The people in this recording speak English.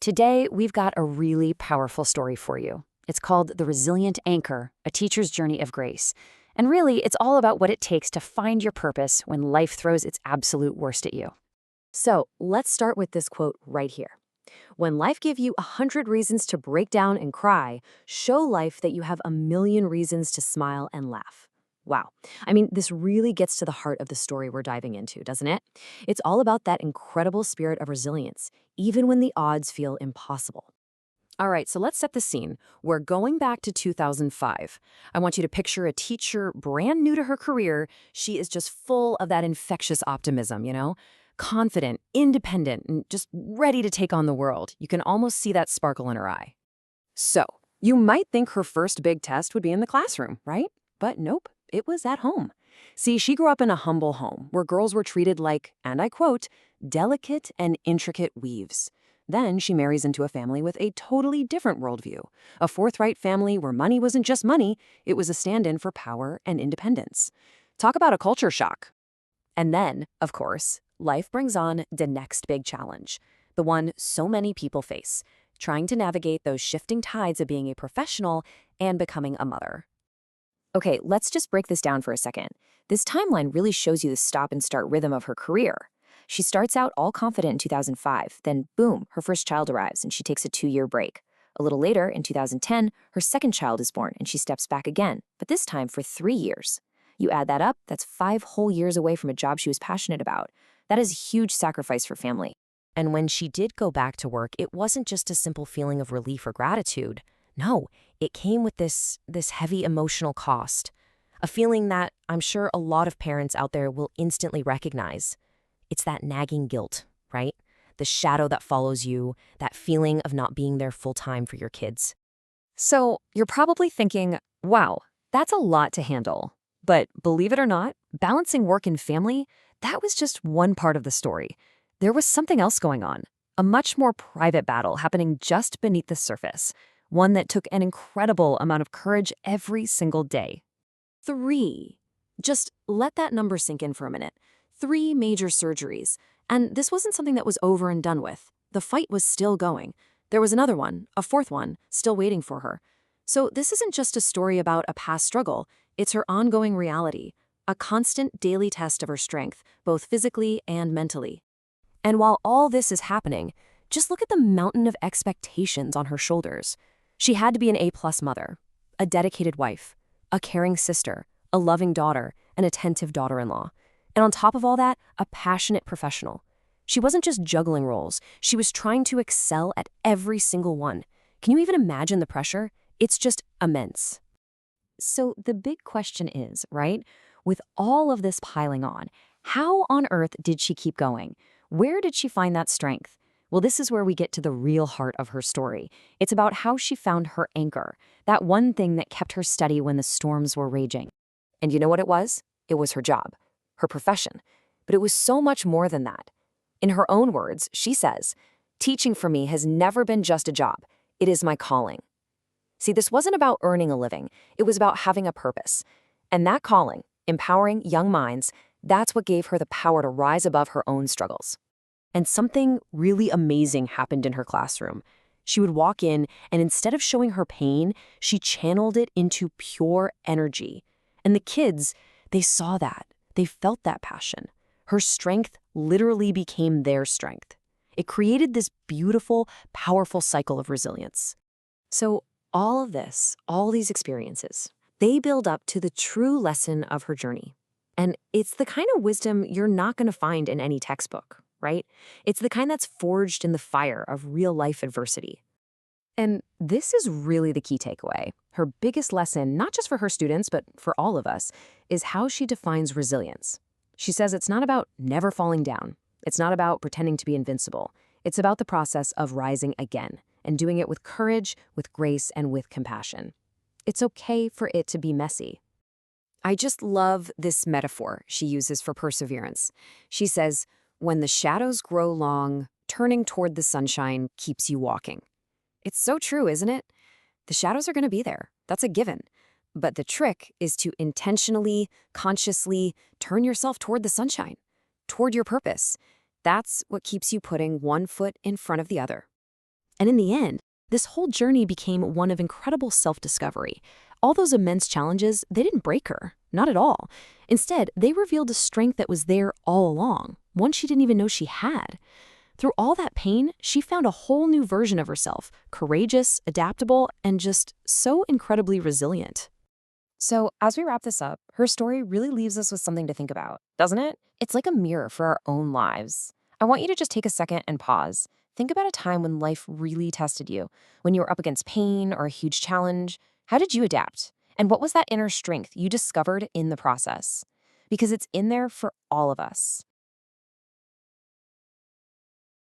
Today, we've got a really powerful story for you. It's called The Resilient Anchor, A Teacher's Journey of Grace. And really, it's all about what it takes to find your purpose when life throws its absolute worst at you. So, let's start with this quote right here. When life gives you 100 reasons to break down and cry, show life that you have a million reasons to smile and laugh. Wow. This really gets to the heart of the story we're diving into, doesn't it? It's all about that incredible spirit of resilience, even when the odds feel impossible. All right, so let's set the scene. We're going back to 2005. I want you to picture a teacher brand new to her career. She is just full of that infectious optimism, confident, independent, and just ready to take on the world. You can almost see that sparkle in her eye. So, you might think her first big test would be in the classroom, right? But nope, it was at home. See, she grew up in a humble home where girls were treated like, and I quote, delicate and intricate weaves. Then she marries into a family with a totally different worldview, a forthright family where money wasn't just money, it was a stand-in for power and independence. Talk about a culture shock. And then, of course, life brings on the next big challenge, the one so many people face, trying to navigate those shifting tides of being a professional and becoming a mother. Okay, let's just break this down for a second. This timeline really shows you the stop and start rhythm of her career. She starts out all confident in 2005, then boom, her first child arrives and she takes a 2-year break. A little later, in 2010, her second child is born and she steps back again, but this time for 3 years. You add that up, that's 5 whole years away from a job she was passionate about. That is a huge sacrifice for family. And when she did go back to work, it wasn't just a simple feeling of relief or gratitude. No, it came with this heavy emotional cost. A feeling that I'm sure a lot of parents out there will instantly recognize. It's that nagging guilt, right? The shadow that follows you, that feeling of not being there full-time for your kids. So you're probably thinking, wow, that's a lot to handle. But believe it or not, balancing work and family, that was just one part of the story. There was something else going on, a much more private battle happening just beneath the surface, one that took an incredible amount of courage every single day. 3. Just let that number sink in for a minute. 3 major surgeries. And this wasn't something that was over and done with. The fight was still going. There was another one, a 4th one, still waiting for her. So this isn't just a story about a past struggle. It's her ongoing reality, a constant daily test of her strength, both physically and mentally. And while all this is happening, just look at the mountain of expectations on her shoulders. She had to be an A-plus mother, a dedicated wife, a caring sister, a loving daughter, an attentive daughter-in-law. And on top of all that, a passionate professional. She wasn't just juggling roles, she was trying to excel at every single one. Can you even imagine the pressure? It's just immense. So the big question is, right, with all of this piling on, how on earth did she keep going? Where did she find that strength? Well, this is where we get to the real heart of her story. It's about how she found her anchor, that one thing that kept her steady when the storms were raging. And you know what it was? It was her job, her profession. But it was so much more than that. In her own words, she says, "Teaching for me has never been just a job. It is my calling." See, this wasn't about earning a living. It was about having a purpose. And that calling, empowering young minds, that's what gave her the power to rise above her own struggles. And something really amazing happened in her classroom. She would walk in, and instead of showing her pain, she channeled it into pure energy. And the kids, they saw that. They felt that passion. Her strength literally became their strength. It created this beautiful, powerful cycle of resilience. So all of this, all these experiences, they build up to the true lesson of her journey. And it's the kind of wisdom you're not going to find in any textbook, right? It's the kind that's forged in the fire of real-life adversity. And this is really the key takeaway. Her biggest lesson, not just for her students, but for all of us, is how she defines resilience. She says it's not about never falling down. It's not about pretending to be invincible. It's about the process of rising again and doing it with courage, with grace, and with compassion. It's okay for it to be messy. I just love this metaphor she uses for perseverance. She says, "When the shadows grow long, turning toward the sunshine keeps you walking." It's so true, isn't it? The shadows are going to be there. That's a given. But the trick is to intentionally, consciously turn yourself toward the sunshine, toward your purpose. That's what keeps you putting one foot in front of the other. And in the end, this whole journey became one of incredible self-discovery. All those immense challenges, they didn't break her, not at all. Instead, they revealed a strength that was there all along, one she didn't even know she had. Through all that pain, she found a whole new version of herself, courageous, adaptable, and just so incredibly resilient. So, as we wrap this up, her story really leaves us with something to think about, doesn't it? It's like a mirror for our own lives. I want you to just take a second and pause. Think about a time when life really tested you, when you were up against pain or a huge challenge. How did you adapt? And what was that inner strength you discovered in the process? Because it's in there for all of us.